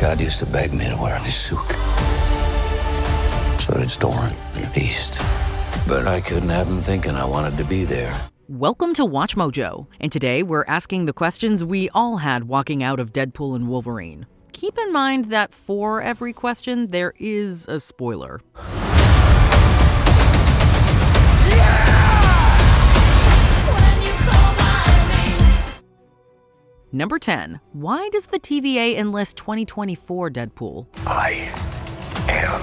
Scott used to beg me to wear this suit. So did Storm and Beast. But I couldn't have him thinking I wanted to be there. Welcome to Watch Mojo, and today we're asking the questions we all had walking out of Deadpool and Wolverine. Keep in mind that for every question, there is a spoiler. Number 10. Why does the TVA enlist 2024 Deadpool? I am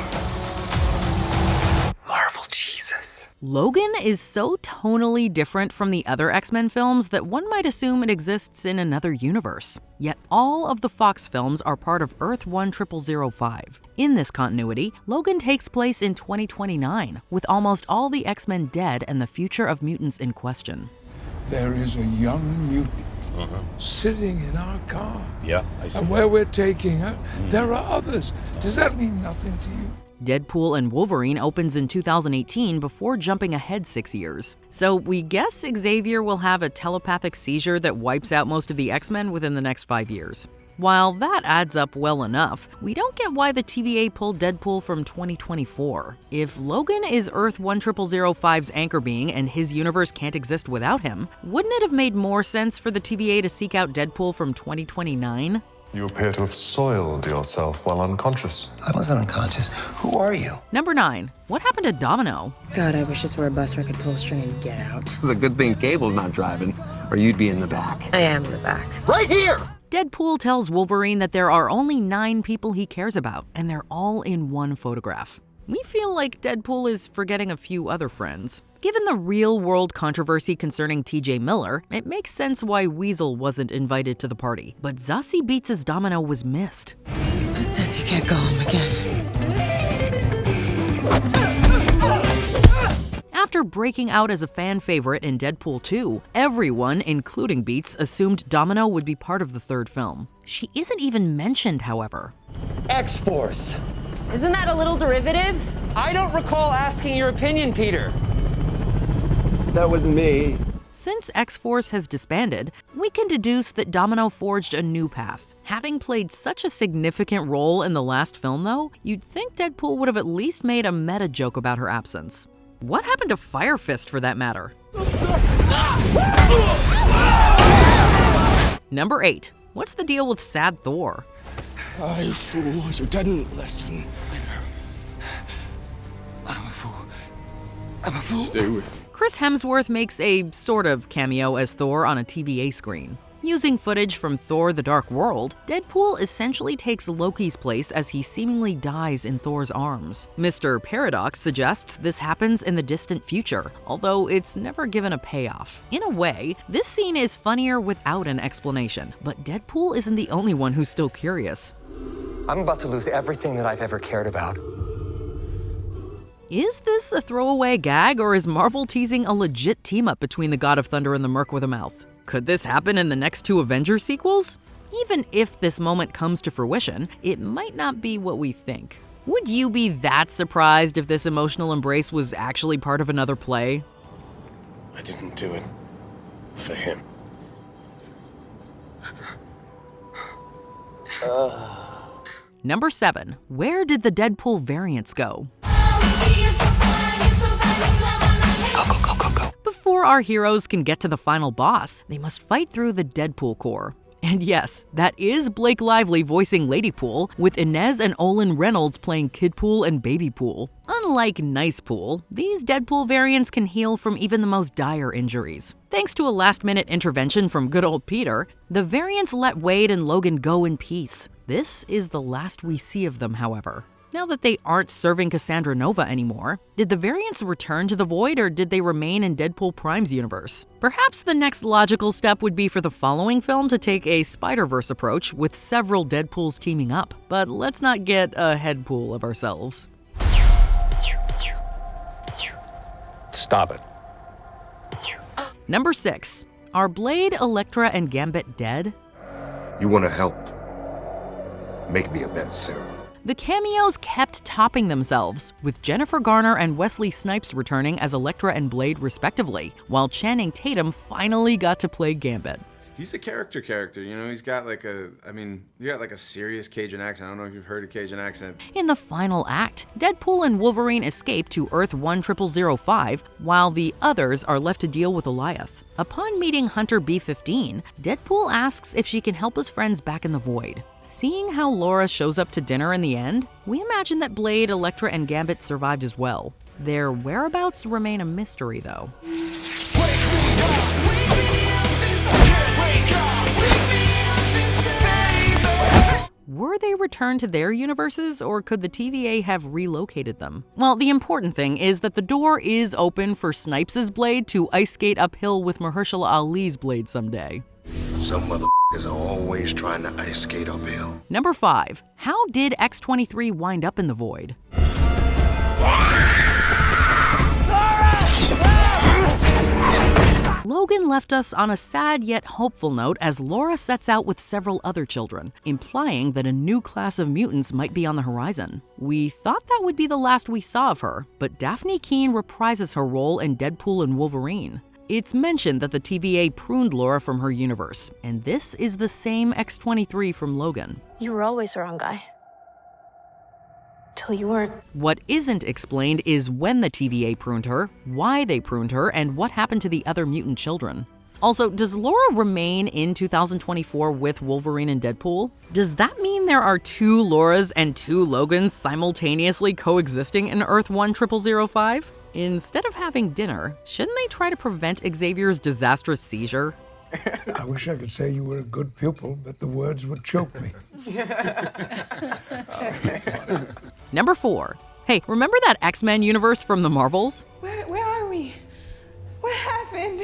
Marvel Jesus. Logan is so tonally different from the other X-Men films that one might assume it exists in another universe. Yet all of the Fox films are part of Earth 10005. In this continuity, Logan takes place in 2029, with almost all the X-Men dead and the future of mutants in question. There is a young mutant sitting in our car. Yeah, I see. And where we're taking her, there are others. Does that mean nothing to you? Deadpool and Wolverine opens in 2018 before jumping ahead 6 years. So we guess Xavier will have a telepathic seizure that wipes out most of the X-Men within the next 5 years. While that adds up well enough, we don't get why the TVA pulled Deadpool from 2024. If Logan is Earth 10005's anchor being and his universe can't exist without him, wouldn't it have made more sense for the TVA to seek out Deadpool from 2029? You appear to have soiled yourself while unconscious. I wasn't unconscious. Who are you? Number 9. What happened to Domino? God, I wish this were a bus where I could pull a string and get out. It's a good thing Cable's not driving, or you'd be in the back. I am in the back. Right here! Deadpool tells Wolverine that there are only 9 people he cares about, and they're all in one photograph. We feel like Deadpool is forgetting a few other friends. Given the real-world controversy concerning TJ Miller, it makes sense why Weasel wasn't invited to the party, but Zazie Beetz' Domino was missed. It says you can't go home again. After breaking out as a fan favorite in Deadpool 2, everyone, including Beetz, assumed Domino would be part of the third film. She isn't even mentioned, however. X-Force. Isn't that a little derivative? I don't recall asking your opinion, Peter. That wasn't me. Since X-Force has disbanded, we can deduce that Domino forged a new path. Having played such a significant role in the last film, though, you'd think Deadpool would have at least made a meta joke about her absence. What happened to Fire Fist, for that matter? Number 8. What's the deal with Sad Thor? I fool, you didn't listen. I'm a fool. I'm a fool. Stay with me. Chris Hemsworth makes a sort of cameo as Thor on a TVA screen. Using footage from Thor: The Dark World, Deadpool essentially takes Loki's place as he seemingly dies in Thor's arms. Mr. Paradox suggests this happens in the distant future, although it's never given a payoff. In a way, this scene is funnier without an explanation, but Deadpool isn't the only one who's still curious. I'm about to lose everything that I've ever cared about. Is this a throwaway gag, or is Marvel teasing a legit team-up between the God of Thunder and the Merc with a Mouth? Could this happen in the next 2 Avengers sequels? Even if this moment comes to fruition, it might not be what we think. Would you be that surprised if this emotional embrace was actually part of another play? I didn't do it for him. Number 7. Where did the Deadpool variants go? Before our heroes can get to the final boss, they must fight through the Deadpool Corps. And yes, that is Blake Lively voicing Ladypool, with Inez and Olin Reynolds playing Kidpool and Babypool. Unlike Nicepool, these Deadpool variants can heal from even the most dire injuries. Thanks to a last-minute intervention from good old Peter, the variants let Wade and Logan go in peace. This is the last we see of them, however. Now that they aren't serving Cassandra Nova anymore, did the variants return to the Void, or did they remain in Deadpool Prime's universe? Perhaps the next logical step would be for the following film to take a Spider-Verse approach with several Deadpools teaming up, but let's not get a headpool of ourselves. Stop it. Number 6. Are Blade, Electra, and Gambit dead? You want to help? Make me a bet, Sarah. The cameos kept topping themselves, with Jennifer Garner and Wesley Snipes returning as Electra and Blade respectively, while Channing Tatum finally got to play Gambit. He's a character, you know, he's got like a serious Cajun accent. I don't know if you've heard a Cajun accent. In the final act, Deadpool and Wolverine escape to Earth 10005, while the others are left to deal with Goliath. Upon meeting Hunter B-15, Deadpool asks if she can help his friends back in the void. Seeing how Laura shows up to dinner in the end, we imagine that Blade, Electra, and Gambit survived as well. Their whereabouts remain a mystery, though. Were they returned to their universes, or could the TVA have relocated them? Well, the important thing is that the door is open for Snipes' Blade to ice skate uphill with Mahershala Ali's Blade someday. Some motherfuckers are always trying to ice skate uphill. Number 5. How did X-23 wind up in the void? Logan left us on a sad yet hopeful note as Laura sets out with several other children, implying that a new class of mutants might be on the horizon. We thought that would be the last we saw of her, but Daphne Keene reprises her role in Deadpool and Wolverine. It's mentioned that the TVA pruned Laura from her universe, and this is the same X-23 from Logan. You were always the wrong guy. Till you weren't. What isn't explained is when the TVA pruned her, why they pruned her, and what happened to the other mutant children. Also, does Laura remain in 2024 with Wolverine and Deadpool? Does that mean there are 2 Lauras and 2 Logans simultaneously coexisting in Earth 10005? Instead of having dinner, shouldn't they try to prevent Xavier's disastrous seizure? I wish I could say you were a good pupil, but the words would choke me. Number 4. Hey, remember that X-Men universe from the Marvels? Where are we? What happened?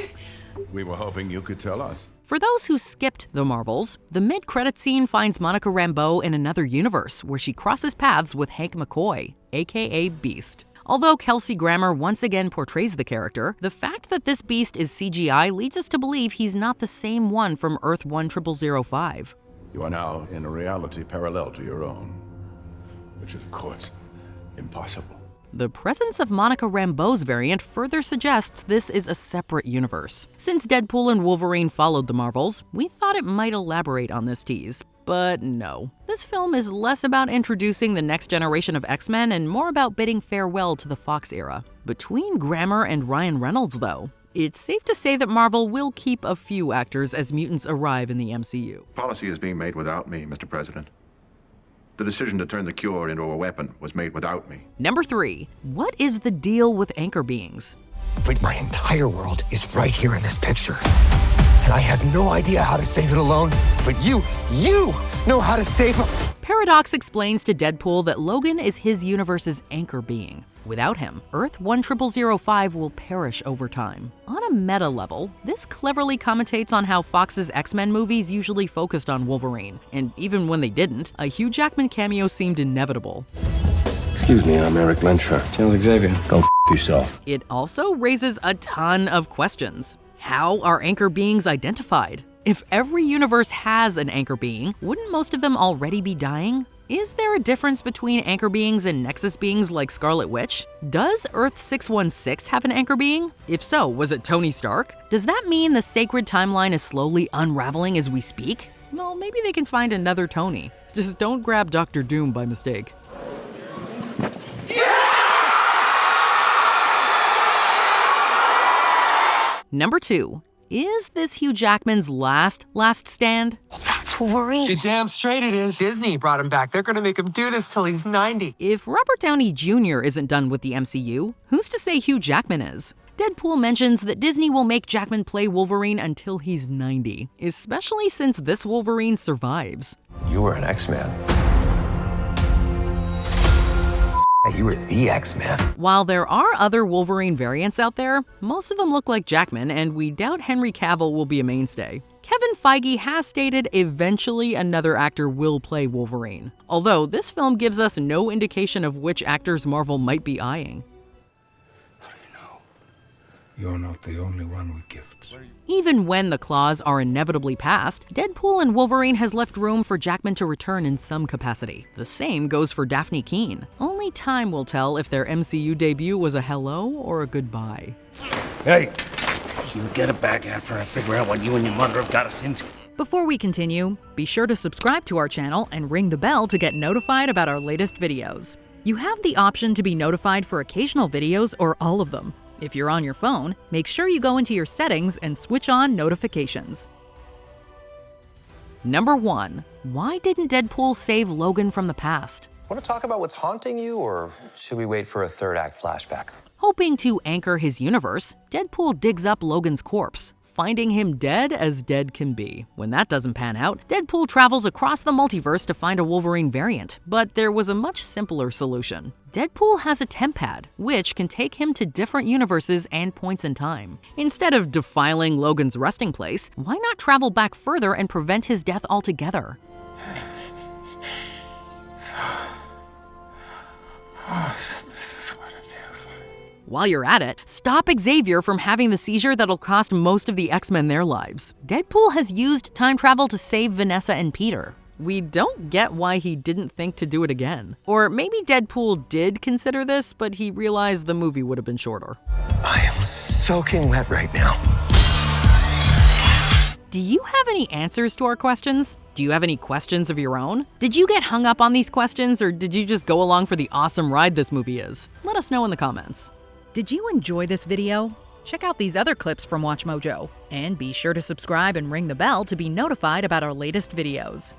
We were hoping you could tell us. For those who skipped the Marvels, the mid-credit scene finds Monica Rambeau in another universe where she crosses paths with Hank McCoy, aka Beast. Although Kelsey Grammer once again portrays the character, the fact that this Beast is CGI leads us to believe he's not the same one from Earth 10005. You are now in a reality parallel to your own, which is, of course, impossible. The presence of Monica Rambeau's variant further suggests this is a separate universe. Since Deadpool and Wolverine followed the Marvels, we thought it might elaborate on this tease. But no. This film is less about introducing the next generation of X-Men and more about bidding farewell to the Fox era. Between Grammer and Ryan Reynolds, though, it's safe to say that Marvel will keep a few actors as mutants arrive in the MCU. Policy is being made without me, Mr. President. The decision to turn the cure into a weapon was made without me. Number 3. What is the deal with anchor beings? But my entire world is right here in this picture. And I have no idea how to save it alone, but you know how to save him. Paradox explains to Deadpool that Logan is his universe's anchor being. Without him, Earth 10005 will perish over time. On a meta level, this cleverly commentates on how Fox's X-Men movies usually focused on Wolverine, and even when they didn't, a Hugh Jackman cameo seemed inevitable. Excuse me, I'm Eric Lensher. Sounds Xavier. Go f yourself. It also raises a ton of questions. How are anchor beings identified? If every universe has an anchor being, wouldn't most of them already be dying? Is there a difference between anchor beings and Nexus beings like Scarlet Witch? Does Earth 616 have an anchor being? If so, was it Tony Stark? Does that mean the sacred timeline is slowly unraveling as we speak? Well, maybe they can find another Tony. Just don't grab Dr. Doom by mistake. Number 2. Is this Hugh Jackman's last stand? That's Wolverine. You're damn straight it is. Disney brought him back. They're gonna make him do this till he's 90. If Robert Downey Jr. isn't done with the MCU, who's to say Hugh Jackman is? Deadpool mentions that Disney will make Jackman play Wolverine until he's 90, especially since this Wolverine survives. You were an X-Man. You were the X-Man. While there are other Wolverine variants out there, most of them look like Jackman, and we doubt Henry Cavill will be a mainstay. Kevin Feige has stated eventually another actor will play Wolverine, although this film gives us no indication of which actors Marvel might be eyeing. You're not the only one with gifts. Even when the claws are inevitably passed, Deadpool and Wolverine has left room for Jackman to return in some capacity. The same goes for Daphne Keene. Only time will tell if their MCU debut was a hello or a goodbye. Hey, You get it back after I figure out what you and your mother have got us into. Before we continue, be sure to subscribe to our channel and ring the bell to get notified about our latest videos. You have the option to be notified for occasional videos or all of them. If you're on your phone, make sure you go into your settings and switch on notifications. Number 1. Why didn't Deadpool save Logan from the past? Want to talk about what's haunting you, or should we wait for a third act flashback? Hoping to anchor his universe, Deadpool digs up Logan's corpse, finding him dead as dead can be. When that doesn't pan out, Deadpool travels across the multiverse to find a Wolverine variant, but there was a much simpler solution. Deadpool has a temp pad, which can take him to different universes and points in time. Instead of defiling Logan's resting place, why not travel back further and prevent his death altogether? This is what it feels like. While you're at it, stop Xavier from having the seizure that'll cost most of the X-Men their lives. Deadpool has used time travel to save Vanessa and Peter. We don't get why he didn't think to do it again. Or maybe Deadpool did consider this, but he realized the movie would have been shorter. I am soaking wet right now. Do you have any answers to our questions? Do you have any questions of your own? Did you get hung up on these questions, or did you just go along for the awesome ride this movie is? Let us know in the comments. Did you enjoy this video? Check out these other clips from WatchMojo, and be sure to subscribe and ring the bell to be notified about our latest videos.